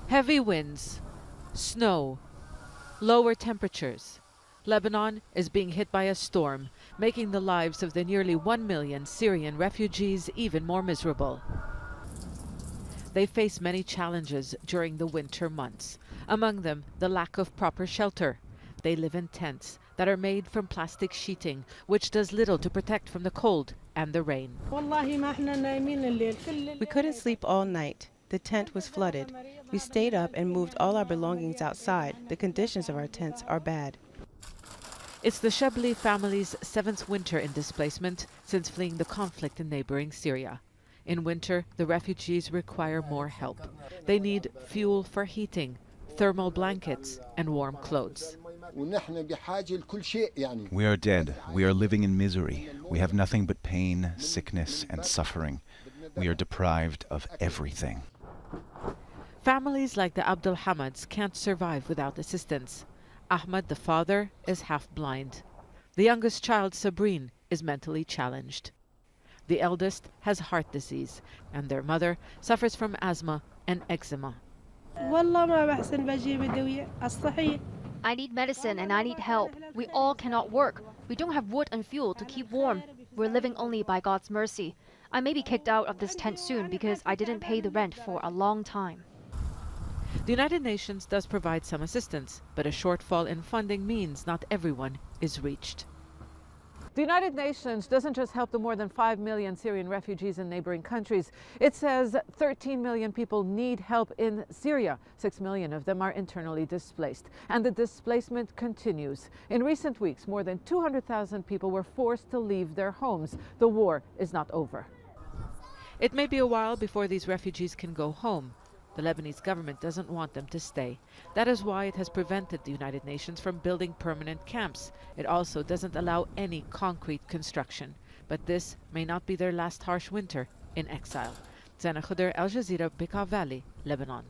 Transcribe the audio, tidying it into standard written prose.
Heavy winds, snow, lower temperatures. Lebanon is being hit by a storm, making the lives of the nearly 1 million Syrian refugees even more miserable. They face many challenges during the winter months, among them the lack of proper shelter. They live in tents that are made from plastic sheeting, which does little to protect from the cold and the rain. We couldn't sleep all night. The tent was flooded. We stayed up and moved all our belongings outside. The conditions of our tents are bad. It's the Shebli family's 7th winter in displacement since fleeing the conflict in neighboring Syria. In winter, the refugees require more help. They need fuel for heating, thermal blankets, and warm clothes. We are dead. We are living in misery. We have nothing but pain, sickness, and suffering. We are deprived of everything. Families like the Abdul Hamads can't survive without assistance. Ahmad, the father, is half blind. The youngest child, Sabrine, is mentally challenged. The eldest has heart disease, and their mother suffers from asthma and eczema. I need medicine and I need help. We all cannot work. We don't have wood and fuel to keep warm. We're living only by God's mercy. I may be kicked out of this tent soon because I didn't pay the rent for a long time. The United Nations does provide some assistance, but a shortfall in funding means not everyone is reached. The United Nations doesn't just help the more than 5 million Syrian refugees in neighboring countries. It says 13 million people need help in Syria. 6 million of them are internally displaced. And the displacement continues. In recent weeks, more than 200,000 people were forced to leave their homes. The war is not over. It may be a while before these refugees can go home. The Lebanese government doesn't want them to stay. That is why it has prevented the United Nations from building permanent camps. It also doesn't allow any concrete construction. But this may not be their last harsh winter in exile. Zana Khuder, Al Jazeera, Bekaa Valley, Lebanon.